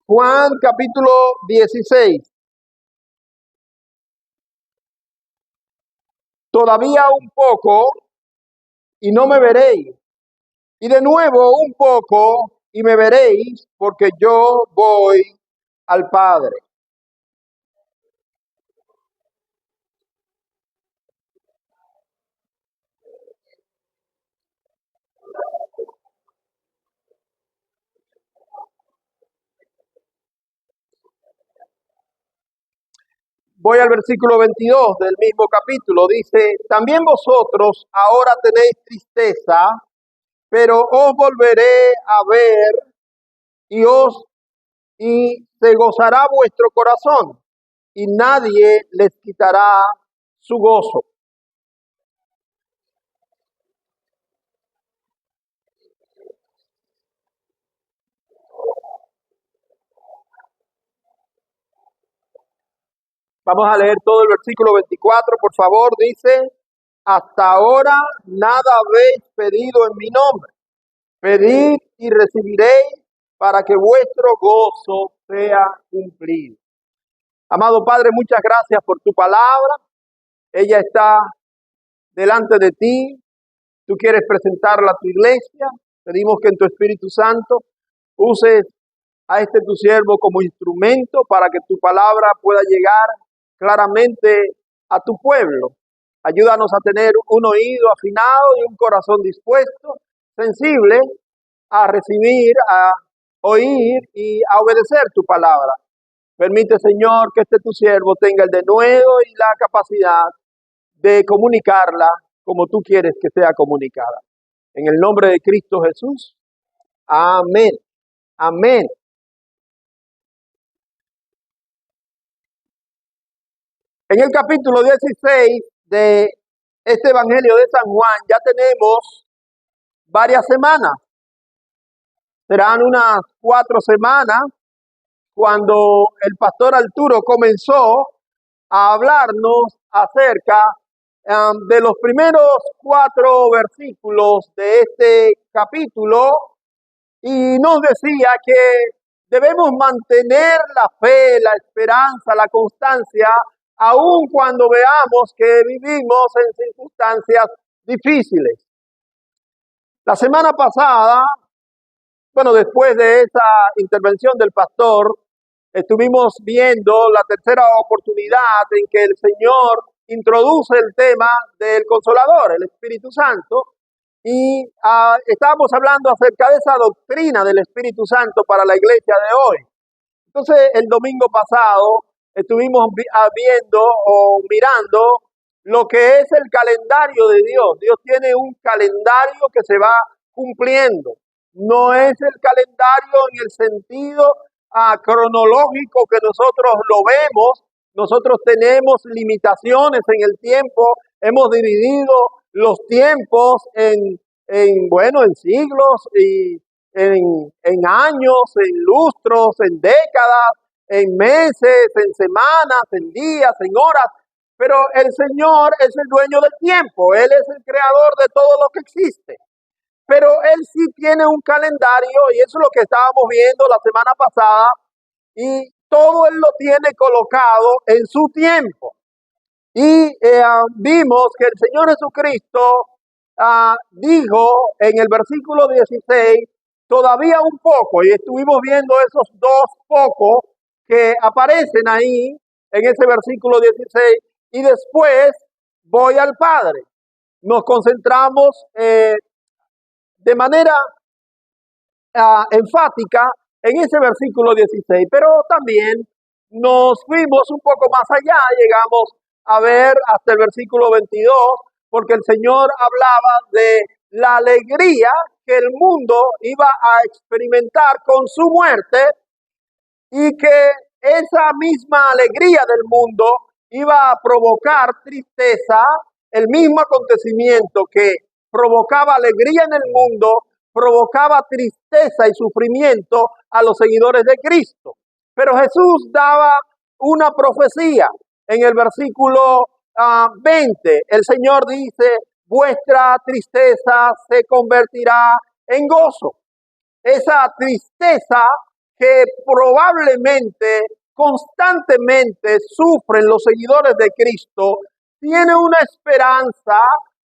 Juan capítulo 16. Todavía un poco y no me veréis. Y de nuevo un poco y me veréis, porque yo voy al Padre. Voy al versículo 22 del mismo capítulo. Dice, también vosotros ahora tenéis tristeza, pero os volveré a ver y se gozará vuestro corazón, y nadie les quitará su gozo. Vamos a leer todo el versículo 24, por favor. Dice, hasta ahora nada habéis pedido en mi nombre. Pedid y recibiréis para que vuestro gozo sea cumplido. Amado Padre, muchas gracias por tu palabra. Ella está delante de ti. Tú quieres presentarla a tu iglesia. Pedimos que en tu Espíritu Santo uses a este tu siervo como instrumento para que tu palabra pueda llegar claramente a tu pueblo. Ayúdanos a tener un oído afinado y un corazón dispuesto, sensible a recibir, a oír y a obedecer tu palabra. Permite, Señor, que este tu siervo tenga el denuedo y la capacidad de comunicarla como tú quieres que sea comunicada. En el nombre de Cristo Jesús. Amén. Amén. En el capítulo 16 de este Evangelio de San Juan ya tenemos varias semanas. Serán unas 4 semanas cuando el pastor Arturo comenzó a hablarnos acerca de los primeros 4 versículos de este capítulo y nos decía que debemos mantener la fe, la esperanza, la constancia, aun cuando veamos que vivimos en circunstancias difíciles. La semana pasada, después de esa intervención del pastor, estuvimos viendo la tercera oportunidad en que el Señor introduce el tema del Consolador, el Espíritu Santo, y estábamos hablando acerca de esa doctrina del Espíritu Santo para la iglesia de hoy. Entonces, el domingo pasado estuvimos viendo o mirando lo que es el calendario de Dios. Dios tiene un calendario que se va cumpliendo. No es el calendario en el sentido cronológico que nosotros lo vemos. Nosotros tenemos limitaciones en el tiempo. Hemos dividido los tiempos en siglos y en años, en lustros, en décadas, en meses, en semanas, en días, en horas. Pero el Señor es el dueño del tiempo. Él es el creador de todo lo que existe. Pero Él sí tiene un calendario y eso es lo que estábamos viendo la semana pasada. Y todo Él lo tiene colocado en su tiempo. Y vimos que el Señor Jesucristo dijo en el versículo 16, todavía un poco, y estuvimos viendo esos 2 pocos que aparecen ahí en ese versículo 16, y después voy al Padre. Nos concentramos de manera enfática en ese versículo 16, pero también nos fuimos un poco más allá, llegamos a ver hasta el versículo 22, porque el Señor hablaba de la alegría que el mundo iba a experimentar con su muerte y que esa misma alegría del mundo iba a provocar tristeza. El mismo acontecimiento que provocaba alegría en el mundo provocaba tristeza y sufrimiento a los seguidores de Cristo. Pero Jesús daba una profecía en el versículo 20. El Señor dice, vuestra tristeza se convertirá en gozo. Esa tristeza que probablemente, constantemente sufren los seguidores de Cristo, tiene una esperanza,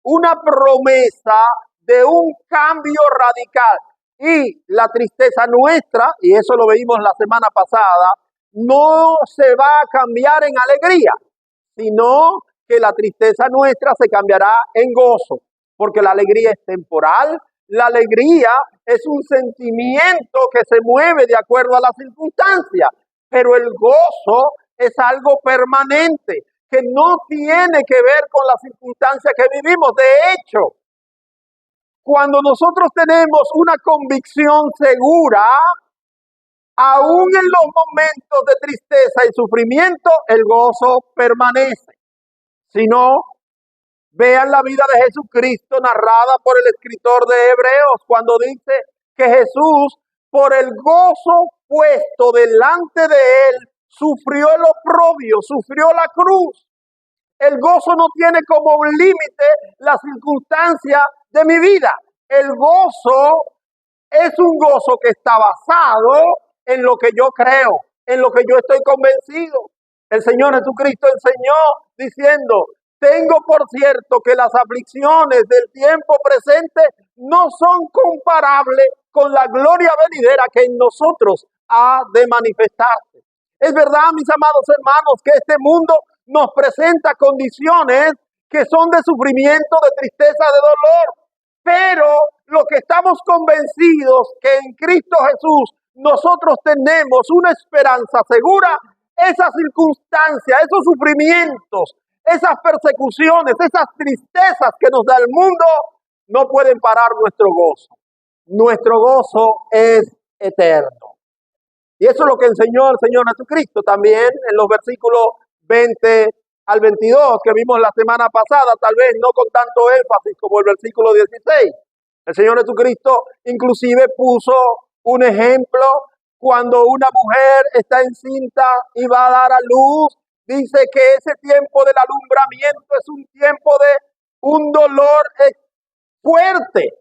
una promesa de un cambio radical. Y la tristeza nuestra, y eso lo veíamos la semana pasada, no se va a cambiar en alegría, sino que la tristeza nuestra se cambiará en gozo, porque la alegría es temporal. La alegría es un sentimiento que se mueve de acuerdo a las circunstancias, pero el gozo es algo permanente, que no tiene que ver con las circunstancias que vivimos. De hecho, cuando nosotros tenemos una convicción segura, aún en los momentos de tristeza y sufrimiento, el gozo permanece. Si no, vean la vida de Jesucristo narrada por el escritor de Hebreos, cuando dice que Jesús, por el gozo puesto delante de él, sufrió el oprobio, sufrió la cruz. El gozo no tiene como límite la circunstancia de mi vida. El gozo es un gozo que está basado en lo que yo creo, en lo que yo estoy convencido. El Señor Jesucristo enseñó diciendo: tengo por cierto que las aflicciones del tiempo presente no son comparables con la gloria venidera que en nosotros ha de manifestarse. Es verdad, mis amados hermanos, que este mundo nos presenta condiciones que son de sufrimiento, de tristeza, de dolor. Pero lo que estamos convencidos que en Cristo Jesús nosotros tenemos una esperanza segura, esas circunstancias, esos sufrimientos, esas persecuciones, esas tristezas que nos da el mundo, no pueden parar nuestro gozo. Nuestro gozo es eterno. Y eso es lo que enseñó el Señor Jesucristo también en los versículos 20 al 22 que vimos la semana pasada, tal vez no con tanto énfasis como el versículo 16. El Señor Jesucristo inclusive puso un ejemplo cuando una mujer está encinta y va a dar a luz. Dice que ese tiempo del alumbramiento es un tiempo de un dolor fuerte.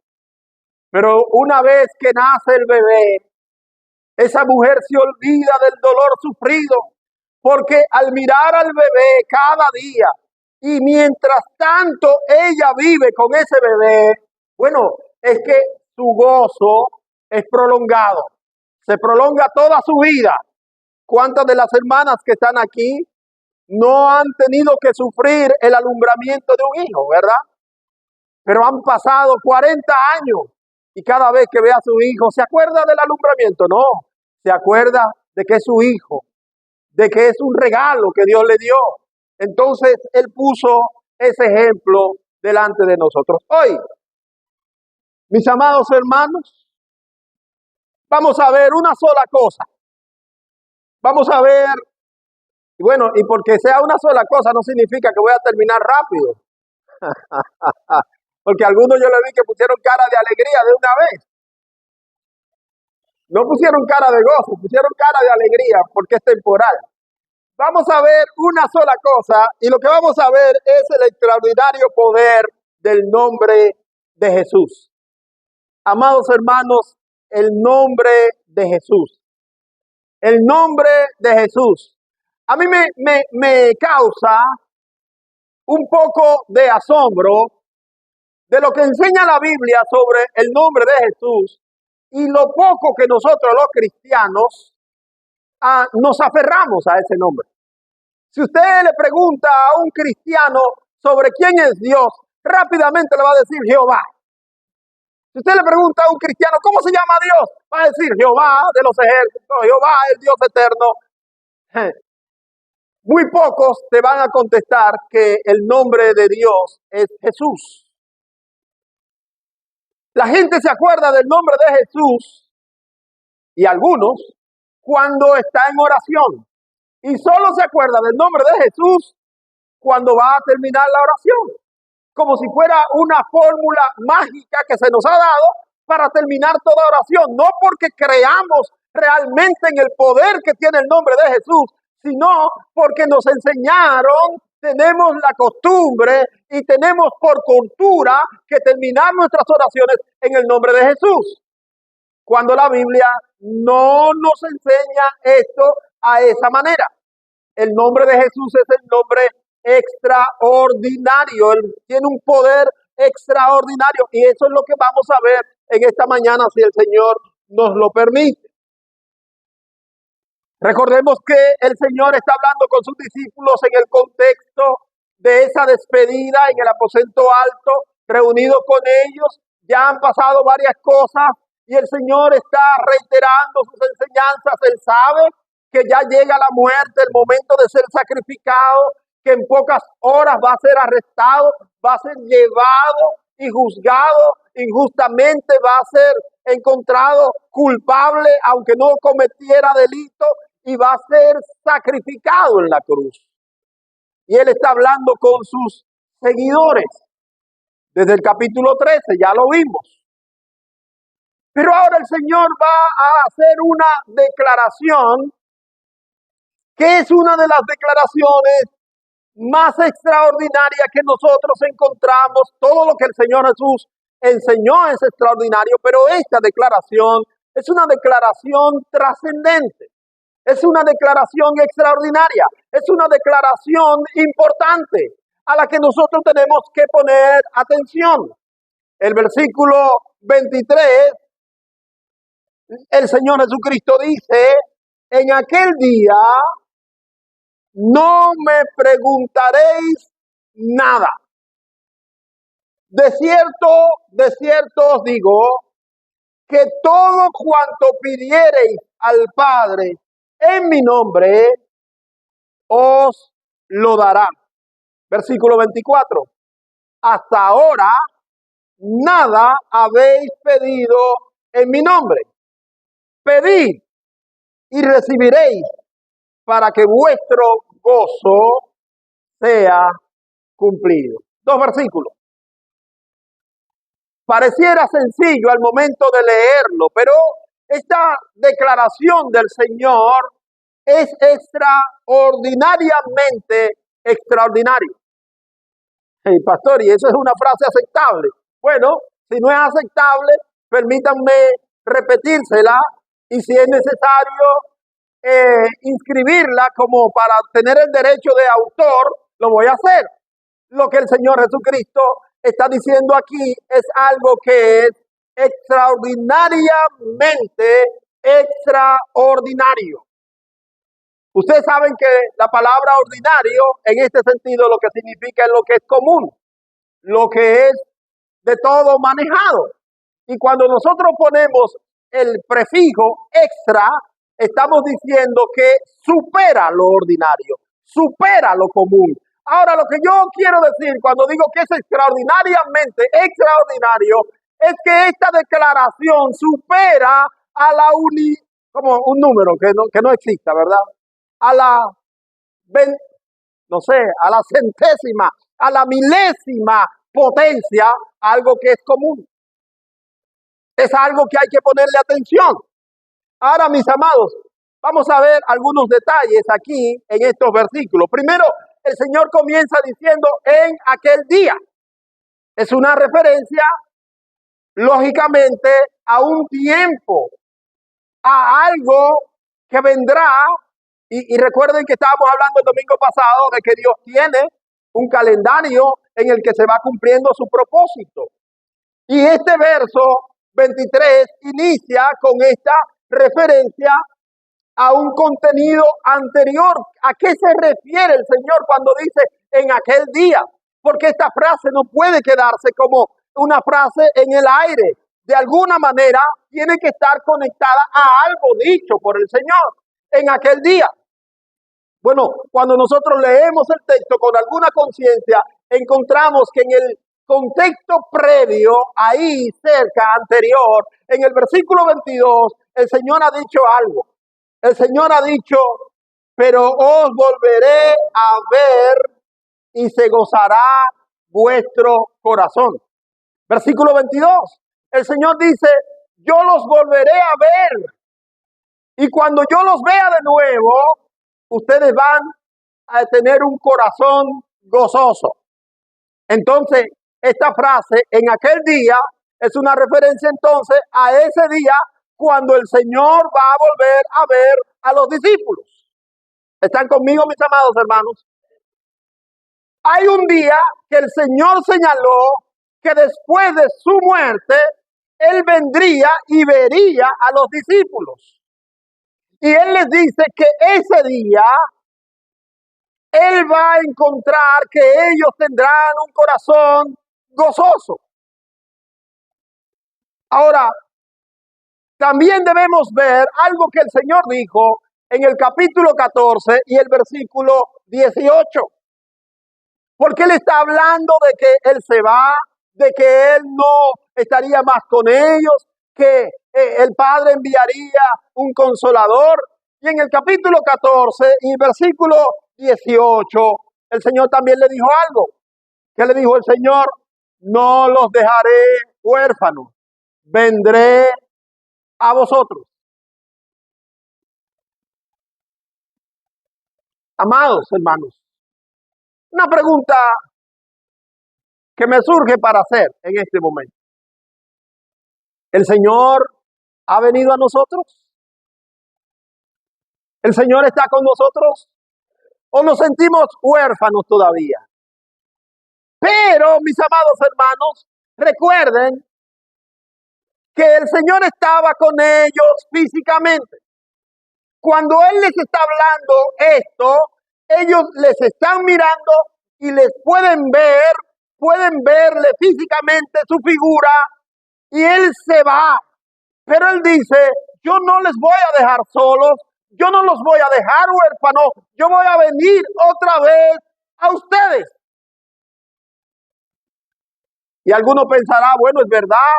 Pero una vez que nace el bebé, esa mujer se olvida del dolor sufrido, porque al mirar al bebé cada día y mientras tanto ella vive con ese bebé, bueno, es que su gozo es prolongado, se prolonga toda su vida. ¿Cuántas de las hermanas que están aquí no han tenido que sufrir el alumbramiento de un hijo, verdad? Pero han pasado 40 años y cada vez que ve a su hijo, ¿se acuerda del alumbramiento? No, se acuerda de que es su hijo, de que es un regalo que Dios le dio. Entonces, Él puso ese ejemplo delante de nosotros. Hoy, mis amados hermanos, vamos a ver una sola cosa. Vamos a ver, y bueno, y porque sea una sola cosa no significa que voy a terminar rápido. Porque algunos yo le vi que pusieron cara de alegría de una vez. No pusieron cara de gozo, pusieron cara de alegría porque es temporal. Vamos a ver una sola cosa y lo que vamos a ver es el extraordinario poder del nombre de Jesús. Amados hermanos, el nombre de Jesús. El nombre de Jesús. A mí me causa un poco de asombro de lo que enseña la Biblia sobre el nombre de Jesús y lo poco que nosotros los cristianos nos aferramos a ese nombre. Si usted le pregunta a un cristiano sobre quién es Dios, rápidamente le va a decir Jehová. Si usted le pregunta a un cristiano cómo se llama Dios, va a decir Jehová de los ejércitos, Jehová el Dios eterno. Muy pocos te van a contestar que el nombre de Dios es Jesús. La gente se acuerda del nombre de Jesús, y algunos, cuando está en oración. Y solo se acuerda del nombre de Jesús cuando va a terminar la oración. Como si fuera una fórmula mágica que se nos ha dado para terminar toda oración. No porque creamos realmente en el poder que tiene el nombre de Jesús, sino porque nos enseñaron, tenemos la costumbre y tenemos por cultura que terminar nuestras oraciones en el nombre de Jesús. cuando la Biblia no nos enseña esto a esa manera. El nombre de Jesús es el nombre extraordinario. Él tiene un poder extraordinario y eso es lo que vamos a ver en esta mañana si el Señor nos lo permite. Recordemos que el Señor está hablando con sus discípulos en el contexto de esa despedida en el aposento alto, reunido con ellos. Ya han pasado varias cosas y el Señor está reiterando sus enseñanzas. Él sabe que ya llega la muerte, el momento de ser sacrificado, que en pocas horas va a ser arrestado, va a ser llevado y juzgado injustamente, va a ser encontrado culpable aunque no cometiera delito y va a ser sacrificado en la cruz. Y él está hablando con sus seguidores desde el capítulo 13, ya lo vimos. Pero ahora el Señor va a hacer una declaración que es una de las declaraciones más extraordinarias que nosotros encontramos. Todo lo que el Señor Jesús enseñó es extraordinario, pero esta declaración es una declaración trascendente. Es una declaración extraordinaria, es una declaración importante a la que nosotros tenemos que poner atención. El versículo 23, el Señor Jesucristo dice, en aquel día no me preguntaréis nada. De cierto os digo, que todo cuanto pidiereis al Padre en mi nombre, os lo dará. Versículo 24. Hasta ahora, nada habéis pedido en mi nombre. Pedid y recibiréis para que vuestro gozo sea cumplido. 2 versículos. Pareciera sencillo al momento de leerlo, pero esta declaración del Señor es extraordinariamente extraordinaria. Hey, pastor, ¿y eso es una frase aceptable? Bueno, si no es aceptable, permítanme repetírsela y si es necesario inscribirla como para tener el derecho de autor, lo voy a hacer. Lo que el Señor Jesucristo está diciendo aquí es algo que es extraordinariamente extraordinario. Ustedes saben que la palabra ordinario en este sentido lo que significa es lo que es común, lo que es de todo manejado. Y cuando nosotros ponemos el prefijo extra, estamos diciendo que supera lo ordinario, supera lo común. Ahora, lo que yo quiero decir cuando digo que es extraordinariamente extraordinario, es que esta declaración supera a la como un número que no exista, ¿verdad? A la, a la centésima, a la milésima potencia, algo que es común. Es algo que hay que ponerle atención. Ahora, mis amados, vamos a ver algunos detalles aquí en estos versículos. Primero, el Señor comienza diciendo en aquel día. Es una referencia, lógicamente, a un tiempo, a algo que vendrá. Y recuerden que estábamos hablando el domingo pasado de que Dios tiene un calendario en el que se va cumpliendo su propósito. Y este verso 23 inicia con esta referencia a un contenido anterior. ¿A qué se refiere el Señor cuando dice en aquel día? Porque esta frase no puede quedarse como una frase en el aire. De alguna manera tiene que estar conectada a algo dicho por el Señor en aquel día. Bueno, cuando nosotros leemos el texto con alguna conciencia, encontramos que en el contexto previo, ahí cerca, anterior, en el versículo 22, el Señor ha dicho algo. El Señor ha dicho, pero os volveré a ver y se gozará vuestro corazón. Versículo 22, el Señor dice, yo los volveré a ver. Y cuando yo los vea de nuevo, ustedes van a tener un corazón gozoso. Entonces, esta frase, en aquel día, es una referencia entonces a ese día cuando el Señor va a volver a ver a los discípulos. ¿Están conmigo, mis amados hermanos? Hay un día que el Señor señaló que después de su muerte, Él vendría y vería a los discípulos. Y Él les dice que ese día Él va a encontrar que ellos tendrán un corazón gozoso. Ahora, también debemos ver algo que el Señor dijo en el capítulo 14 y el versículo 18. Porque Él está hablando de que Él se va, de que Él no estaría más con ellos, que el Padre enviaría un consolador. Y en el capítulo 14 y versículo 18, el Señor también le dijo algo. ¿Qué le dijo el Señor? No los dejaré huérfanos, vendré a vosotros. Amados hermanos, una pregunta que me surge para hacer en este momento. ¿El Señor ha venido a nosotros? ¿El Señor está con nosotros? ¿O nos sentimos huérfanos todavía? Pero, mis amados hermanos, recuerden que el Señor estaba con ellos físicamente. Cuando Él les está hablando esto, ellos les están mirando y les pueden verle físicamente su figura y Él se va. Pero Él dice, yo no les voy a dejar solos, yo no los voy a dejar huérfanos, yo voy a venir otra vez a ustedes. Y alguno pensará, bueno, es verdad,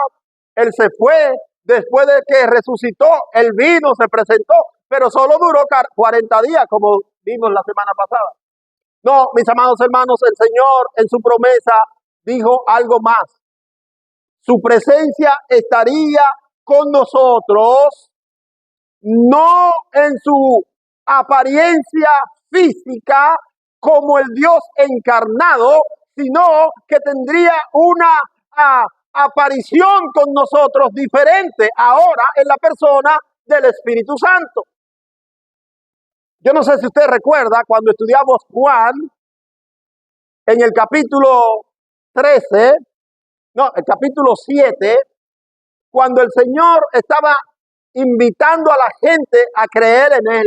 Él se fue después de que resucitó, Él vino, se presentó, pero solo duró 40 días, como vimos la semana pasada. No, mis amados hermanos, el Señor en su promesa dijo algo más. Su presencia estaría con nosotros, no en su apariencia física como el Dios encarnado, sino que tendría una aparición con nosotros diferente ahora en la persona del Espíritu Santo. Yo no sé si usted recuerda cuando estudiamos Juan en el capítulo 13, no, el capítulo 7, cuando el Señor estaba invitando a la gente a creer en Él.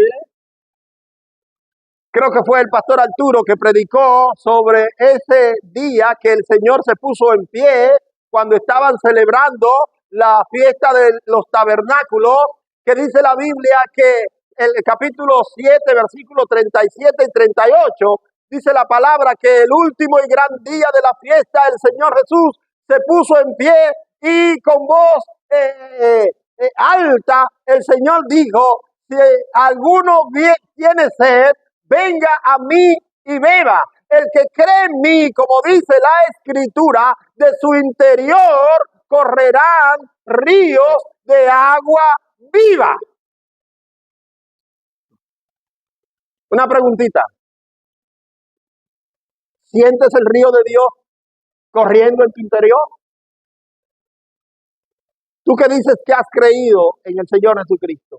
Creo que fue el pastor Arturo que predicó sobre ese día que el Señor se puso en pie cuando estaban celebrando la fiesta de los tabernáculos, que dice la Biblia que el capítulo 7, versículos 37 y 38, dice la palabra que el último y gran día de la fiesta, el Señor Jesús se puso en pie y con voz alta, el Señor dijo, si alguno tiene sed, venga a mí y beba. El que cree en mí, como dice la Escritura, de su interior correrán ríos de agua viva. Una preguntita. ¿Sientes el río de Dios corriendo en tu interior? Tú que dices que has creído en el Señor Jesucristo,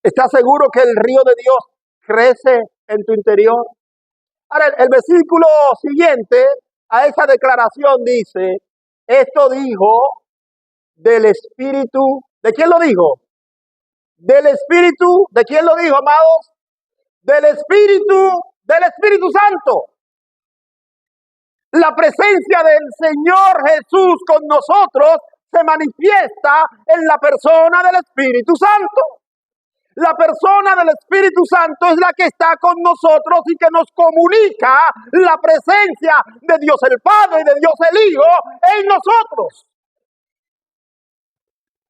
¿estás seguro que el río de Dios crece en tu interior? Ahora, el versículo siguiente a esa declaración dice, esto dijo del Espíritu. ¿De quién lo dijo? Del Espíritu. ¿De quién lo dijo, amados? Del Espíritu Santo. La presencia del Señor Jesús con nosotros se manifiesta en la persona del Espíritu Santo. La persona del Espíritu Santo es la que está con nosotros y que nos comunica la presencia de Dios el Padre y de Dios el Hijo en nosotros.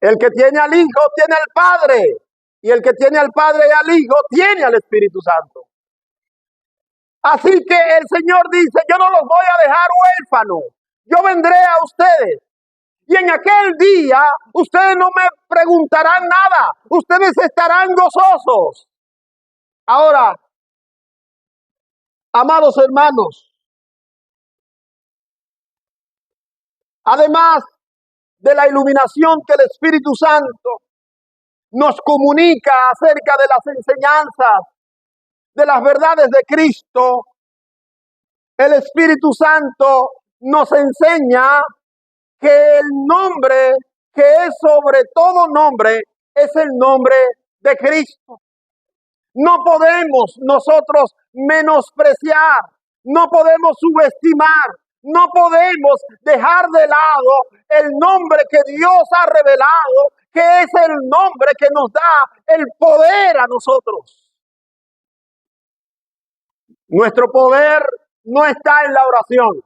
El que tiene al Hijo tiene al Padre, y el que tiene al Padre y al Hijo tiene al Espíritu Santo. Así que el Señor dice, yo no los voy a dejar huérfanos, yo vendré a ustedes. Y en aquel día ustedes no me preguntarán nada, ustedes estarán gozosos. Ahora, amados hermanos, además de la iluminación que el Espíritu Santo nos comunica acerca de las enseñanzas, de las verdades de Cristo, el Espíritu Santo nos enseña que el nombre que es sobre todo nombre es el nombre de Cristo. No podemos nosotros menospreciar, no podemos subestimar, no podemos dejar de lado el nombre que Dios ha revelado, que es el nombre que nos da el poder a nosotros. Nuestro poder no está en la oración.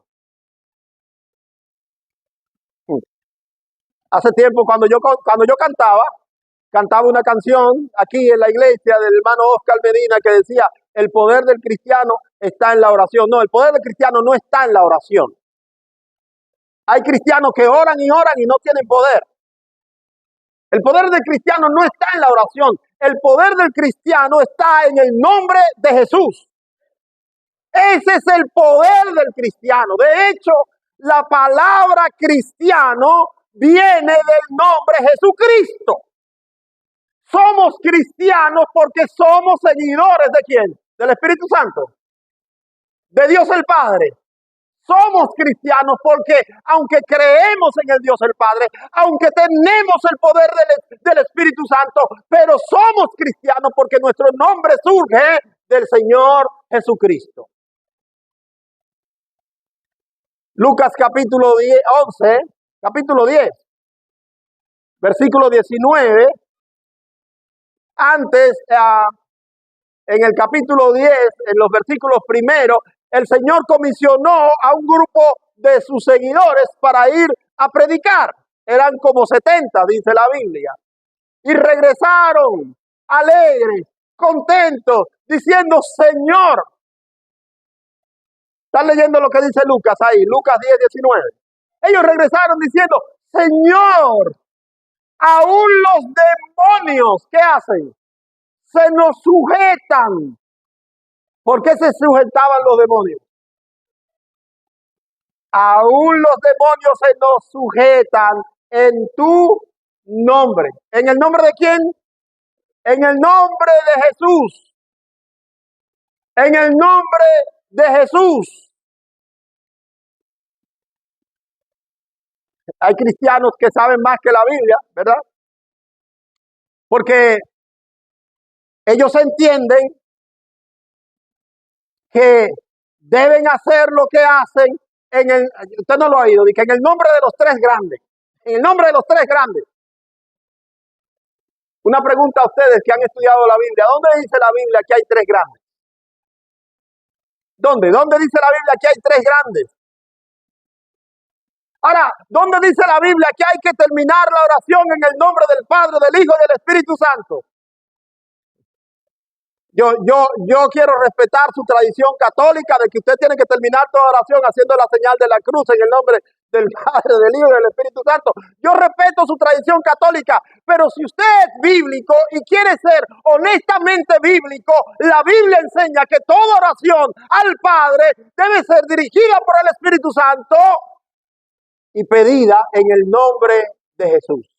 Hace tiempo cuando yo cantaba una canción aquí en la iglesia del hermano Oscar Medina que decía, el poder del cristiano está en la oración. No, el poder del cristiano no está en la oración. Hay cristianos que oran y no tienen poder. El poder del cristiano no está en la oración. El poder del cristiano está en el nombre de Jesús. Ese es el poder del cristiano. De hecho, la palabra cristiano viene del nombre Jesucristo. Somos cristianos porque somos seguidores ¿de quién? Del Espíritu Santo, de Dios el Padre. Somos cristianos porque aunque creemos en el Dios el Padre, aunque tenemos el poder del Espíritu Santo, pero somos cristianos porque nuestro nombre surge del Señor Jesucristo. Lucas capítulo 11, capítulo 10, versículo 19. Antes, en el capítulo 10, en los versículos primeros, el Señor comisionó a un grupo de sus seguidores para ir a predicar. Eran como 70, dice la Biblia. Y regresaron alegres, contentos, diciendo, Señor. ¿Están leyendo lo que dice Lucas ahí? Lucas 10, 19. Ellos regresaron diciendo, Señor, aún los demonios, ¿qué hacen? Se nos sujetan. ¿Por qué se sujetaban los demonios? Aún los demonios se nos sujetan en tu nombre. ¿En el nombre de quién? En el nombre de Jesús. En el nombre de Jesús. Hay cristianos que saben más que la Biblia, ¿verdad? Porque ellos entienden que deben hacer lo que hacen usted no lo ha oído, que en el nombre de los tres grandes, en el nombre de los tres grandes. Una pregunta a ustedes que han estudiado la Biblia, ¿dónde dice la Biblia que hay tres grandes? ¿Dónde? ¿Dónde dice la Biblia que hay tres grandes? Ahora, ¿dónde dice la Biblia que hay que terminar la oración en el nombre del Padre, del Hijo y del Espíritu Santo? Yo quiero respetar su tradición católica de que usted tiene que terminar toda oración haciendo la señal de la cruz en el nombre del Padre, del Hijo y del Espíritu Santo. Yo respeto su tradición católica, pero si usted es bíblico y quiere ser honestamente bíblico, la Biblia enseña que toda oración al Padre debe ser dirigida por el Espíritu Santo y pedida en el nombre de Jesús.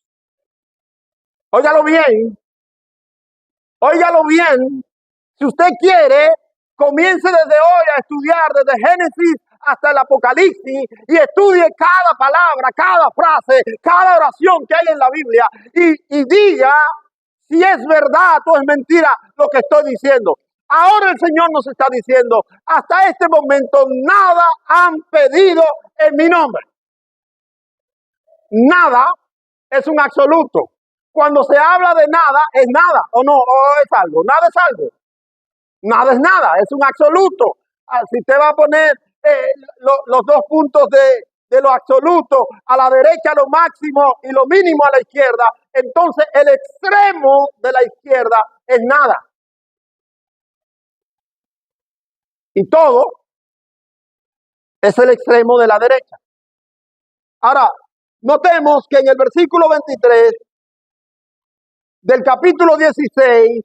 Óigalo bien, óigalo bien. Si usted quiere, comience desde hoy a estudiar desde Génesis hasta el Apocalipsis y estudie cada palabra, cada frase, cada oración que hay en la Biblia y diga si es verdad o es mentira lo que estoy diciendo. Ahora el Señor nos está diciendo, hasta este momento nada han pedido en mi nombre. Nada es un absoluto. Cuando se habla de nada, es nada o no, o es algo. Nada es algo. Nada es nada, es un absoluto. Si usted va a poner los dos puntos de lo absoluto, a la derecha lo máximo y lo mínimo a la izquierda, entonces el extremo de la izquierda es nada. Y todo es el extremo de la derecha. Ahora, notemos que en el versículo 23 del capítulo 16,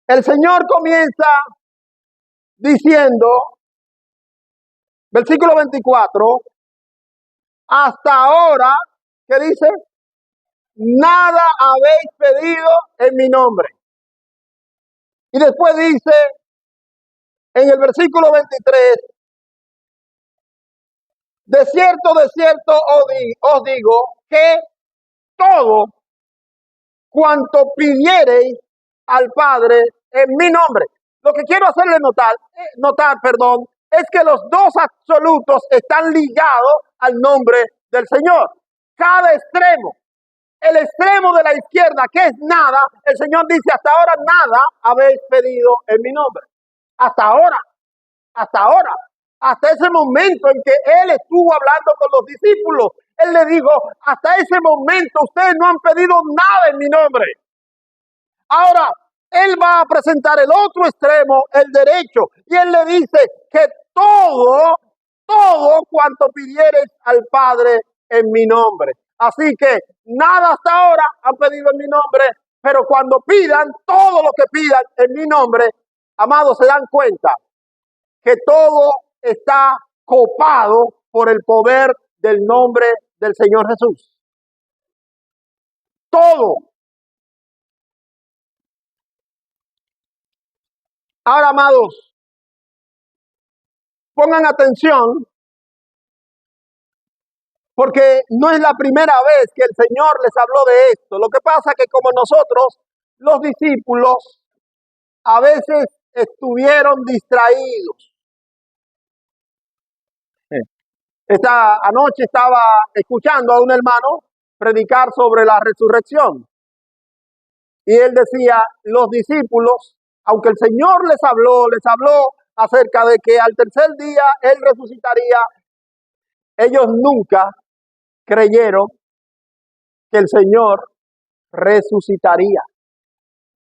el Señor comienza diciendo, versículo 24, hasta ahora ¿qué dice? Nada habéis pedido en mi nombre. Y después dice en el versículo 23, de cierto os digo que todo cuanto pidiereis al Padre en mi nombre. Lo que quiero hacerle notar, es que los dos absolutos están ligados al nombre del Señor. Cada extremo, el extremo de la izquierda, que es nada, el Señor dice, hasta ahora nada habéis pedido en mi nombre. Hasta ahora, hasta ese momento en que Él estuvo hablando con los discípulos. Él le dijo, hasta ese momento ustedes no han pedido nada en mi nombre. Ahora, Él va a presentar el otro extremo, el derecho, y Él le dice que todo cuanto pidieres al Padre en mi nombre. Así que nada hasta ahora han pedido en mi nombre, pero cuando pidan, todo lo que pidan en mi nombre, amados, se dan cuenta que todo está copado por el poder del nombre del Señor Jesús. Todo. Ahora, amados, pongan atención, porque no es la primera vez que el Señor les habló de esto. Lo que pasa es que como nosotros, los discípulos, a veces estuvieron distraídos. Esta anoche estaba escuchando a un hermano predicar sobre la resurrección. Y él decía, los discípulos, aunque el Señor les habló acerca de que al tercer día Él resucitaría, ellos nunca creyeron que el Señor resucitaría.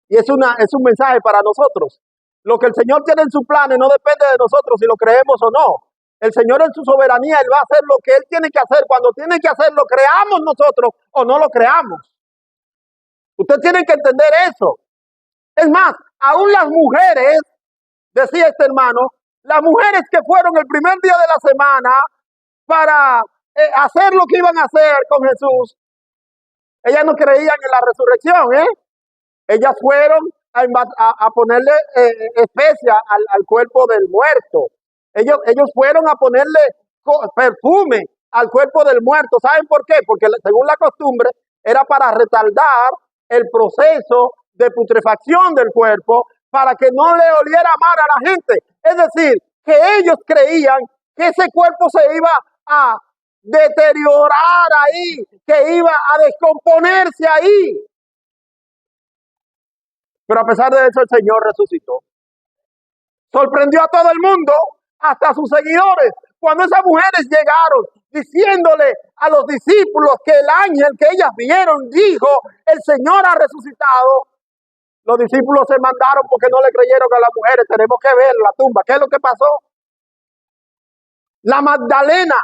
Y es un mensaje para nosotros. Lo que el Señor tiene en su plan no depende de nosotros si lo creemos o no. El Señor en su soberanía, Él va a hacer lo que Él tiene que hacer. Cuando tiene que hacerlo, creamos nosotros o no lo creamos. Usted tiene que entender eso. Es más, aún las mujeres, decía este hermano, las mujeres que fueron el primer día de la semana para hacer lo que iban a hacer con Jesús, ellas no creían en la resurrección, Ellas fueron a ponerle especia al cuerpo del muerto. Ellos fueron a ponerle perfume al cuerpo del muerto. ¿Saben por qué? Porque según la costumbre era para retardar el proceso de putrefacción del cuerpo para que no le oliera mal a la gente. Es decir, que ellos creían que ese cuerpo se iba a deteriorar ahí, que iba a descomponerse ahí. Pero a pesar de eso, el Señor resucitó. Sorprendió a todo el mundo, hasta a sus seguidores, cuando esas mujeres llegaron diciéndole a los discípulos que el ángel que ellas vieron dijo, el Señor ha resucitado. Los discípulos se mandaron porque no le creyeron a las mujeres. Tenemos que ver la tumba. ¿Qué es lo que pasó? La Magdalena,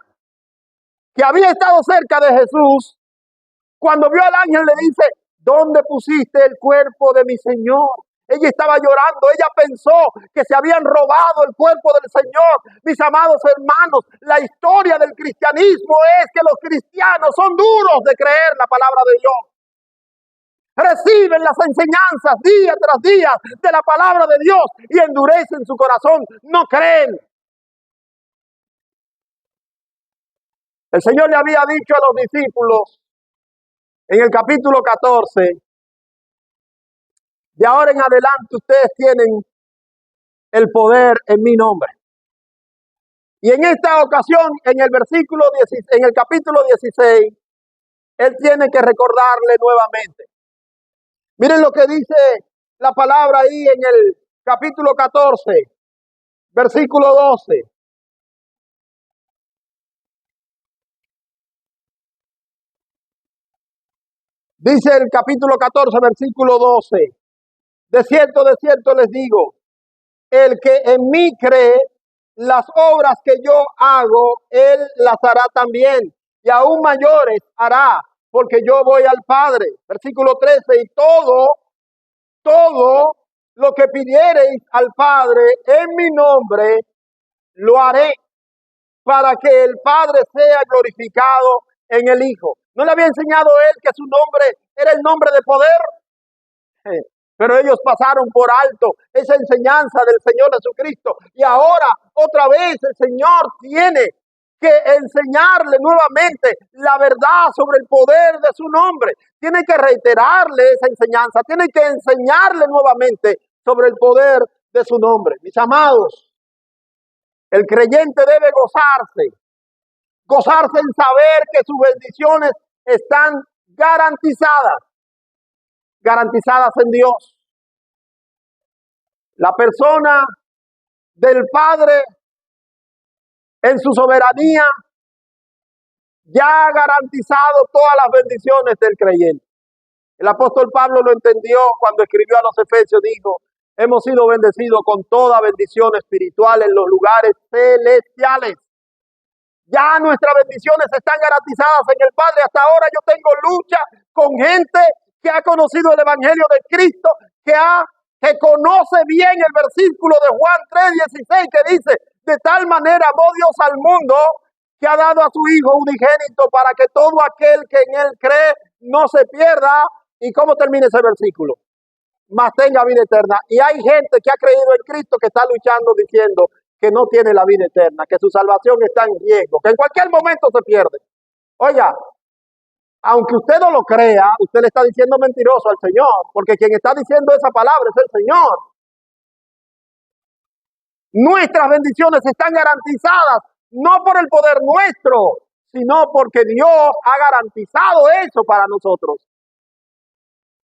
que había estado cerca de Jesús, cuando vio al ángel le dice, ¿dónde pusiste el cuerpo de mi Señor? Ella estaba llorando, ella pensó que se habían robado el cuerpo del Señor. Mis amados hermanos, la historia del cristianismo es que los cristianos son duros de creer la palabra de Dios. Reciben las enseñanzas día tras día de la palabra de Dios y endurecen su corazón, no creen. El Señor le había dicho a los discípulos en el capítulo 14, de ahora en adelante ustedes tienen el poder en mi nombre. Y en esta ocasión, en el capítulo 16, Él tiene que recordarle nuevamente. Miren lo que dice la palabra ahí en el capítulo 14, versículo 12. Dice el capítulo 14, versículo 12. De cierto les digo, el que en mí cree, las obras que yo hago, él las hará también, y aún mayores hará, porque yo voy al Padre. Versículo 13, y todo lo que pidiereis al Padre en mi nombre, lo haré, para que el Padre sea glorificado en el Hijo. ¿No le había enseñado él que su nombre era el nombre de poder? Pero ellos pasaron por alto esa enseñanza del Señor Jesucristo. Y ahora, otra vez, el Señor tiene que enseñarle nuevamente la verdad sobre el poder de su nombre. Tiene que reiterarle esa enseñanza. Tiene que enseñarle nuevamente sobre el poder de su nombre. Mis amados, el creyente debe gozarse. Gozarse en saber que sus bendiciones están garantizadas. Garantizadas en Dios. La persona del Padre en su soberanía ya ha garantizado todas las bendiciones del creyente. El apóstol Pablo lo entendió cuando escribió a los Efesios, dijo, hemos sido bendecidos con toda bendición espiritual en los lugares celestiales. Ya nuestras bendiciones están garantizadas en el Padre. Hasta ahora yo tengo lucha con gente que ha conocido el Evangelio de Cristo, que conoce bien el versículo de Juan 3:16 que dice, de tal manera amó Dios al mundo que ha dado a su Hijo unigénito para que todo aquel que en él cree no se pierda. ¿Y cómo termina ese versículo? Mas tenga vida eterna. Y hay gente que ha creído en Cristo que está luchando diciendo que no tiene la vida eterna, que su salvación está en riesgo, que en cualquier momento se pierde. Oiga, aunque usted no lo crea, usted le está diciendo mentiroso al Señor, porque quien está diciendo esa palabra es el Señor. Nuestras bendiciones están garantizadas, no por el poder nuestro, sino porque Dios ha garantizado eso para nosotros.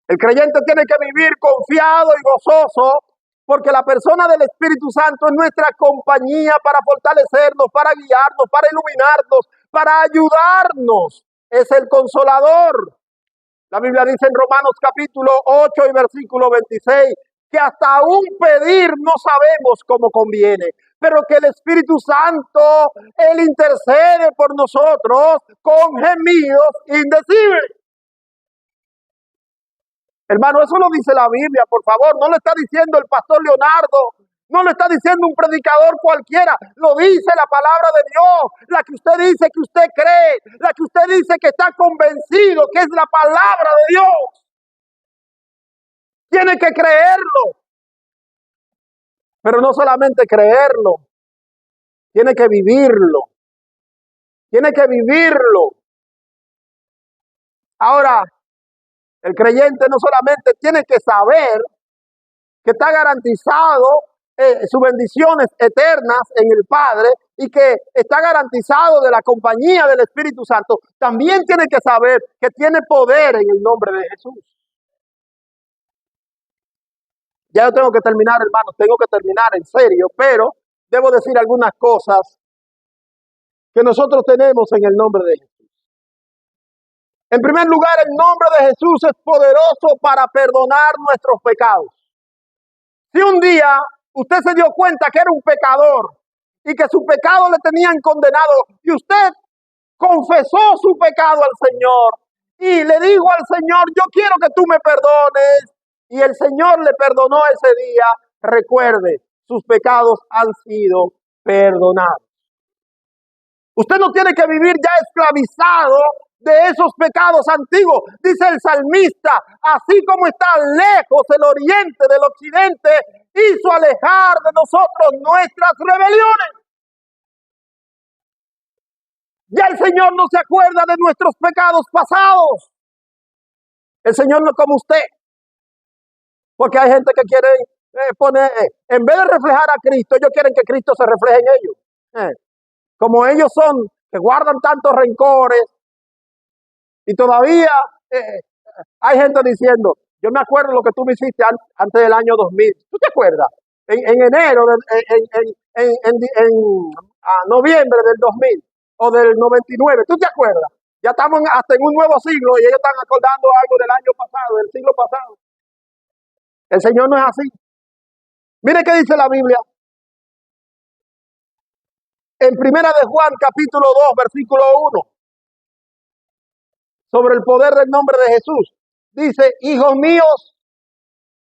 El creyente tiene que vivir confiado y gozoso, porque la persona del Espíritu Santo es nuestra compañía para fortalecernos, para guiarnos, para iluminarnos, para ayudarnos. Es el consolador. La Biblia dice en Romanos capítulo 8 y versículo 26, que hasta aún pedir no sabemos cómo conviene, pero que el Espíritu Santo, Él intercede por nosotros con gemidos indecibles. Hermano, eso lo dice la Biblia, por favor, no lo está diciendo el pastor Leonardo, no lo está diciendo un predicador cualquiera, lo dice la palabra de Dios, la que usted dice que usted cree, la que usted dice que está convencido que es la palabra de Dios. Tiene que creerlo, pero no solamente creerlo, tiene que vivirlo, tiene que vivirlo. Ahora, el creyente no solamente tiene que saber que está garantizado sus bendiciones eternas en el Padre y que está garantizado de la compañía del Espíritu Santo, también tiene que saber que tiene poder en el nombre de Jesús. Ya yo tengo que terminar, hermanos, tengo que terminar en serio, pero debo decir algunas cosas que nosotros tenemos en el nombre de Jesús. En primer lugar, el nombre de Jesús es poderoso para perdonar nuestros pecados. Si un día usted se dio cuenta que era un pecador y que su pecado le tenían condenado y usted confesó su pecado al Señor y le dijo al Señor, yo quiero que tú me perdones, y el Señor le perdonó ese día, recuerde, sus pecados han sido perdonados. Usted no tiene que vivir ya esclavizado de esos pecados antiguos. Dice el salmista, así como está lejos el oriente del occidente, hizo alejar de nosotros nuestras rebeliones. Ya el Señor no se acuerda de nuestros pecados pasados. El Señor no es como usted. Porque hay gente que quiere poner, en vez de reflejar a Cristo, ellos quieren que Cristo se refleje en ellos. Como ellos son, que guardan tantos rencores, y todavía hay gente diciendo, yo me acuerdo lo que tú me hiciste antes del año 2000. ¿Tú te acuerdas? En enero, en noviembre del 2000 o del 99. ¿Tú te acuerdas? Ya estamos hasta en un nuevo siglo y ellos están acordando algo del año pasado, del siglo pasado. El Señor no es así. Mire qué dice la Biblia. En Primera de Juan, capítulo 2, versículo 1. Sobre el poder del nombre de Jesús. Dice, hijos míos,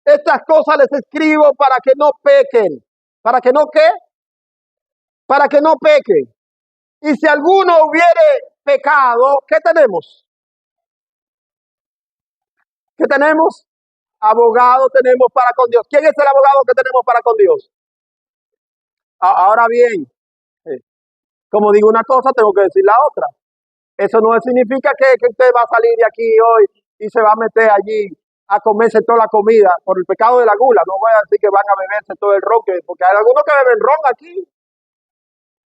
estas cosas les escribo para que no pequen. ¿Para que no qué? Para que no pequen. Y si alguno hubiere pecado, ¿qué tenemos? ¿Qué tenemos? Abogado tenemos para con Dios. ¿Quién es el abogado que tenemos para con Dios? Ahora bien, como digo una cosa, tengo que decir la otra. Eso no significa que usted va a salir de aquí hoy y se va a meter allí a comerse toda la comida por el pecado de la gula. No voy a decir que van a beberse todo el ron, porque hay algunos que beben ron aquí.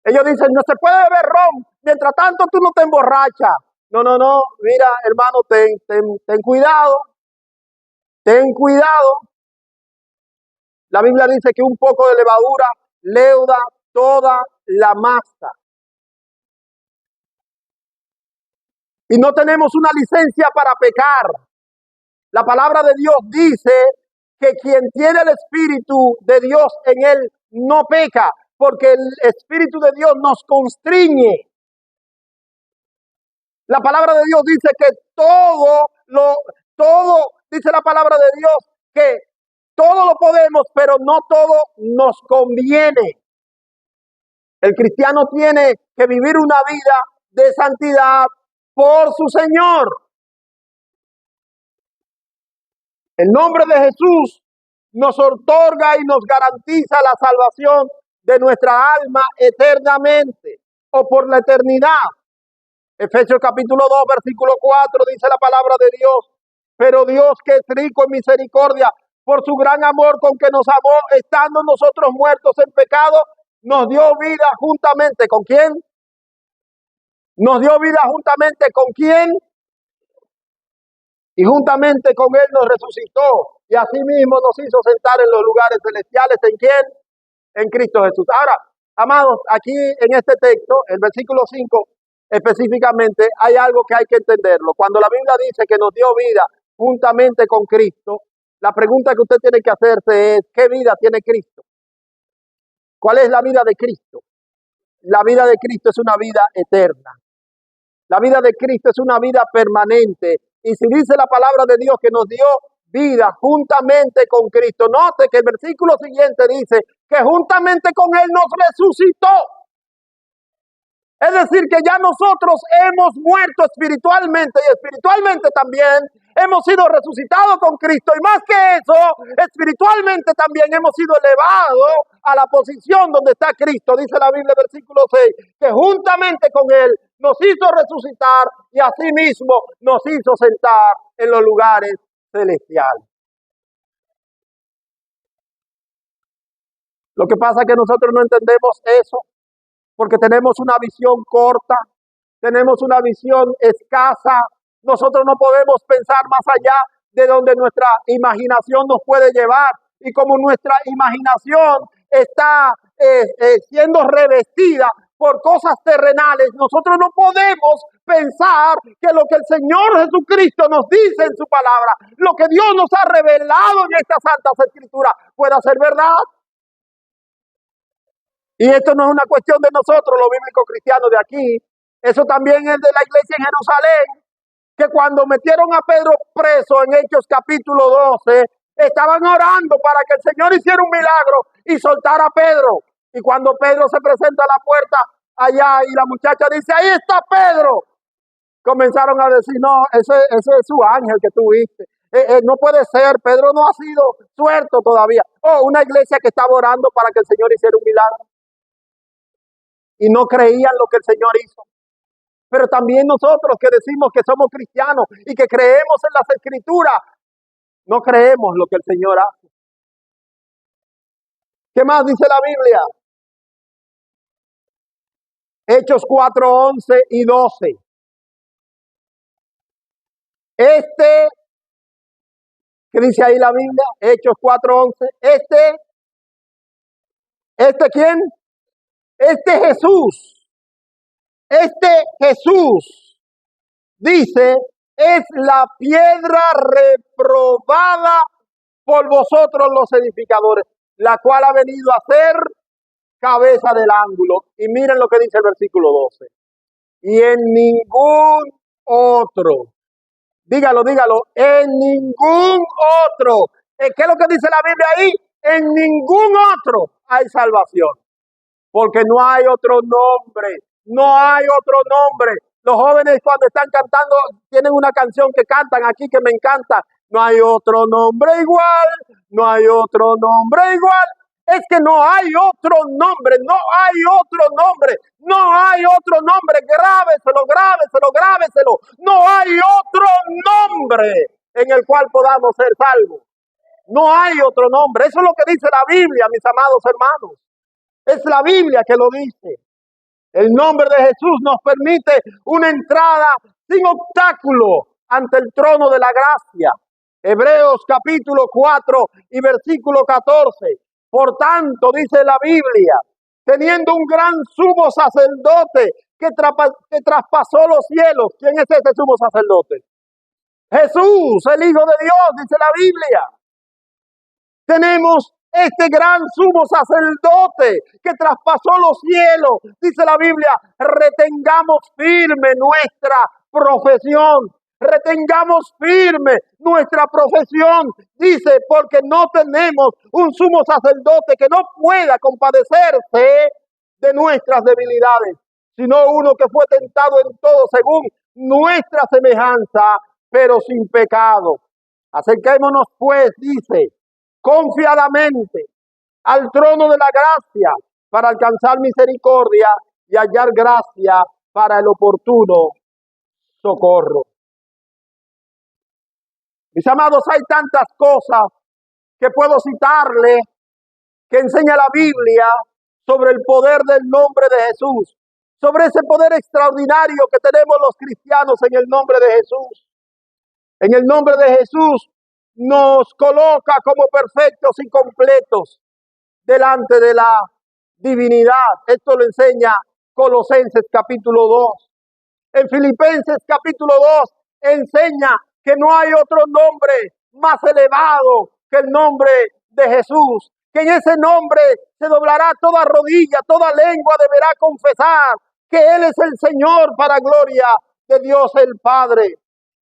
Ellos dicen, no se puede beber ron, mientras tanto tú no te emborrachas. No, mira, hermano, ten cuidado, ten cuidado. La Biblia dice que un poco de levadura leuda toda la masa. Y no tenemos una licencia para pecar. La palabra de Dios dice que quien tiene el Espíritu de Dios en él no peca, porque el Espíritu de Dios nos constriñe. La palabra de Dios dice que todo, dice la palabra de Dios, que todo lo podemos, pero no todo nos conviene. El cristiano tiene que vivir una vida de santidad por su Señor. El nombre de Jesús nos otorga y nos garantiza la salvación de nuestra alma eternamente o por la eternidad. Efesios capítulo 2, versículo 4 dice la palabra de Dios. Pero Dios, que es rico en misericordia, por su gran amor con que nos amó, estando nosotros muertos en pecado, nos dio vida juntamente. ¿Con quién? Nos dio vida juntamente con quién? Y juntamente con él nos resucitó. Y asimismo nos hizo sentar en los lugares celestiales. ¿En quién? En Cristo Jesús. Ahora, amados, aquí en este texto, el versículo 5 específicamente, hay algo que hay que entenderlo. Cuando la Biblia dice que nos dio vida juntamente con Cristo, la pregunta que usted tiene que hacerse es, ¿qué vida tiene Cristo? ¿Cuál es la vida de Cristo? La vida de Cristo es una vida eterna. La vida de Cristo es una vida permanente. Y si dice la palabra de Dios que nos dio vida juntamente con Cristo, note que el versículo siguiente dice que juntamente con Él nos resucitó. Es decir, que ya nosotros hemos muerto espiritualmente y espiritualmente también hemos sido resucitados con Cristo. Y más que eso, espiritualmente también hemos sido elevados a la posición donde está Cristo. Dice la Biblia, versículo 6, que juntamente con Él nos hizo resucitar y asimismo nos hizo sentar en los lugares celestiales. Lo que pasa es que nosotros no entendemos eso, porque tenemos una visión corta, tenemos una visión escasa. Nosotros no podemos pensar más allá de donde nuestra imaginación nos puede llevar. Y como nuestra imaginación está siendo revestida por cosas terrenales, nosotros no podemos pensar que lo que el Señor Jesucristo nos dice en su palabra, lo que Dios nos ha revelado en estas santas escrituras, pueda ser verdad. Y esto no es una cuestión de nosotros, los bíblicos cristianos de aquí. Eso también es de la iglesia en Jerusalén, que cuando metieron a Pedro preso en Hechos capítulo 12, estaban orando para que el Señor hiciera un milagro y soltara a Pedro. Y cuando Pedro se presenta a la puerta allá y la muchacha dice, ahí está Pedro, comenzaron a decir, no, ese es su ángel que tú viste. No puede ser, Pedro no ha sido suelto todavía. Una iglesia que estaba orando para que el Señor hiciera un milagro. Y no creían lo que el Señor hizo. Pero también nosotros que decimos que somos cristianos y que creemos en las escrituras, no creemos lo que el Señor hace. ¿Qué más dice la Biblia? Hechos 4, 11 y 12. ¿Qué dice ahí la Biblia? Hechos 4, 11. ¿Quién? Este Jesús, dice, es la piedra reprobada por vosotros los edificadores, la cual ha venido a ser cabeza del ángulo. Y miren lo que dice el versículo 12. Y en ningún otro, dígalo, en ningún otro. ¿Qué es lo que dice la Biblia ahí? En ningún otro hay salvación. Porque no hay otro nombre, no hay otro nombre. Los jóvenes cuando están cantando, tienen una canción que cantan aquí que me encanta, No hay otro nombre igual, no hay otro nombre igual. Es que no hay otro nombre, no hay otro nombre, no hay otro nombre. Grábeselo, grábeselo, grábeselo. No hay otro nombre en el cual podamos ser salvos. No hay otro nombre. Eso es lo que dice la Biblia, mis amados hermanos. Es la Biblia que lo dice. El nombre de Jesús nos permite una entrada sin obstáculo ante el trono de la gracia. Hebreos capítulo 4 y versículo 14. Por tanto, dice la Biblia, teniendo un gran sumo sacerdote que traspasó los cielos. ¿Quién es ese sumo sacerdote? Jesús, el Hijo de Dios, dice la Biblia. Tenemos este gran sumo sacerdote que traspasó los cielos. Dice la Biblia, retengamos firme nuestra profesión. Retengamos firme nuestra profesión. Dice, porque no tenemos un sumo sacerdote que no pueda compadecerse de nuestras debilidades, sino uno que fue tentado en todo según nuestra semejanza, pero sin pecado. Acerquémonos pues, dice, confiadamente al trono de la gracia para alcanzar misericordia y hallar gracia para el oportuno socorro. Mis amados, hay tantas cosas que puedo citarle que enseña la Biblia sobre el poder del nombre de Jesús, sobre ese poder extraordinario que tenemos los cristianos en el nombre de Jesús. En el nombre de Jesús nos coloca como perfectos y completos delante de la divinidad. Esto lo enseña Colosenses capítulo 2. En Filipenses capítulo 2 enseña que no hay otro nombre más elevado que el nombre de Jesús. Que en ese nombre se doblará toda rodilla, toda lengua deberá confesar que Él es el Señor para gloria de Dios el Padre.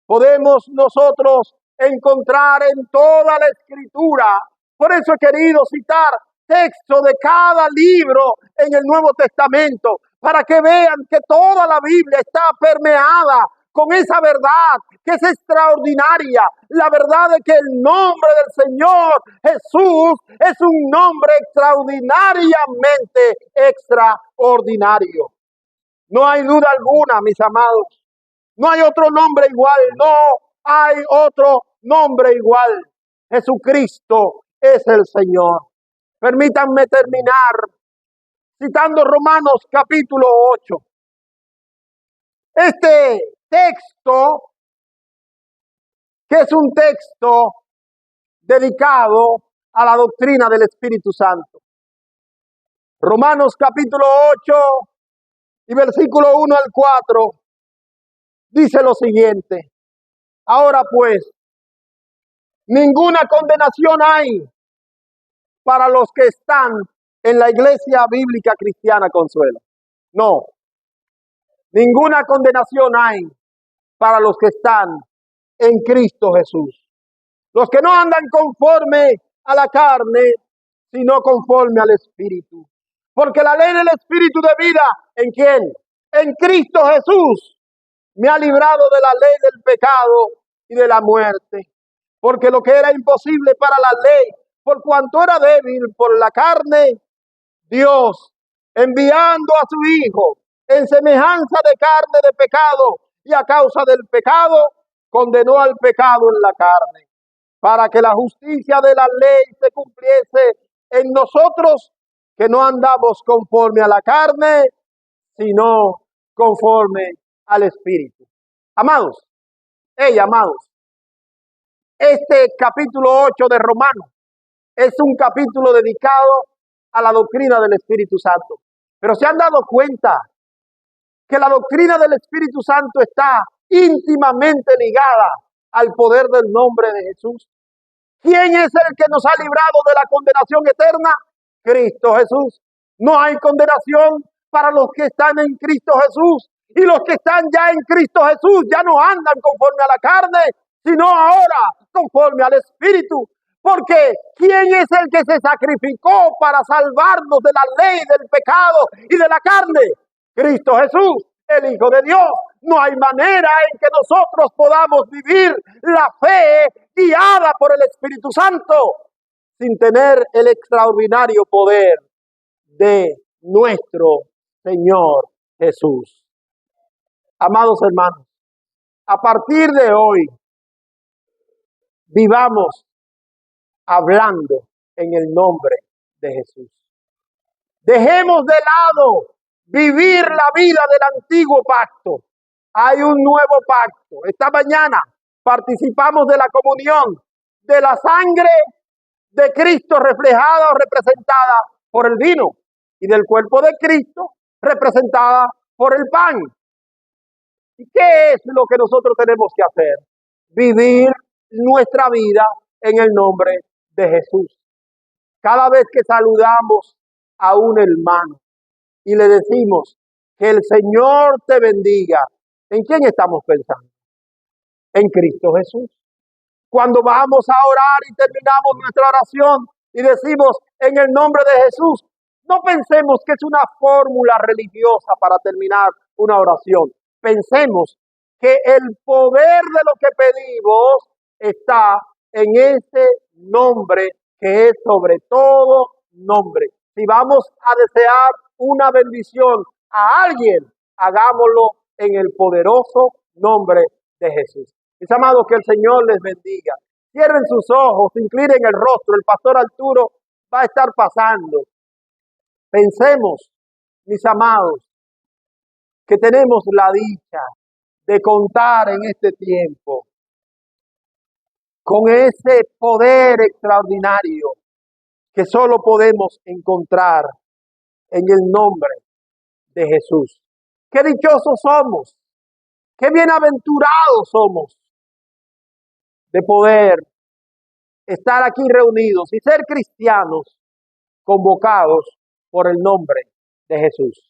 Podemos nosotros encontrar en toda la Escritura. Por eso he querido citar textos de cada libro en el Nuevo Testamento, para que vean que toda la Biblia está permeada con esa verdad que es extraordinaria. La verdad de que el nombre del Señor Jesús es un nombre extraordinariamente extraordinario. No hay duda alguna, mis amados. No hay otro nombre igual, no hay otro nombre igual. Jesucristo es el Señor. Permítanme terminar citando Romanos capítulo 8. Este texto, que es un texto dedicado a la doctrina del Espíritu Santo. Romanos capítulo 8 y versículo 1 al 4. Dice lo siguiente: ahora pues, ninguna condenación hay para los que están en la Iglesia Bíblica Cristiana Consuelo. No, ninguna condenación hay para los que están en Cristo Jesús. Los que no andan conforme a la carne, sino conforme al Espíritu. Porque la ley del Espíritu de vida, ¿en quién? En Cristo Jesús. Me ha librado de la ley del pecado y de la muerte. Porque lo que era imposible para la ley, por cuanto era débil por la carne, Dios, enviando a su Hijo en semejanza de carne de pecado, y a causa del pecado, condenó al pecado en la carne, para que la justicia de la ley se cumpliese en nosotros, que no andamos conforme a la carne, sino conforme al Espíritu. Amados, amados, este capítulo 8 de Romanos es un capítulo dedicado a la doctrina del Espíritu Santo. Pero ¿se han dado cuenta que la doctrina del Espíritu Santo está íntimamente ligada al poder del nombre de Jesús? ¿Quién es el que nos ha librado de la condenación eterna? Cristo Jesús. No hay condenación para los que están en Cristo Jesús. Y los que están ya en Cristo Jesús ya no andan conforme a la carne, sino ahora conforme al Espíritu. Porque ¿quién es el que se sacrificó para salvarnos de la ley del pecado y de la carne? Cristo Jesús, el Hijo de Dios. No hay manera en que nosotros podamos vivir la fe guiada por el Espíritu Santo sin tener el extraordinario poder de nuestro Señor Jesús. Amados hermanos, a partir de hoy, vivamos hablando en el nombre de Jesús. Dejemos de lado vivir la vida del antiguo pacto. Hay un nuevo pacto. Esta mañana participamos de la comunión de la sangre de Cristo reflejada o representada por el vino y del cuerpo de Cristo representada por el pan. ¿Y qué es lo que nosotros tenemos que hacer? Vivir nuestra vida en el nombre de Jesús. Cada vez que saludamos a un hermano y le decimos que el Señor te bendiga, ¿en quién estamos pensando? En Cristo Jesús. Cuando vamos a orar y terminamos nuestra oración y decimos en el nombre de Jesús, no pensemos que es una fórmula religiosa para terminar una oración. Pensemos que el poder de lo que pedimos está en ese nombre que es sobre todo nombre. Si vamos a desear una bendición a alguien, hagámoslo en el poderoso nombre de Jesús. Mis amados, que el Señor les bendiga. Cierren sus ojos, inclinen el rostro. El pastor Arturo va a estar pasando. Pensemos, mis amados, que tenemos la dicha de contar en este tiempo con ese poder extraordinario que solo podemos encontrar en el nombre de Jesús. Qué dichosos somos, qué bienaventurados somos de poder estar aquí reunidos y ser cristianos convocados por el nombre de Jesús.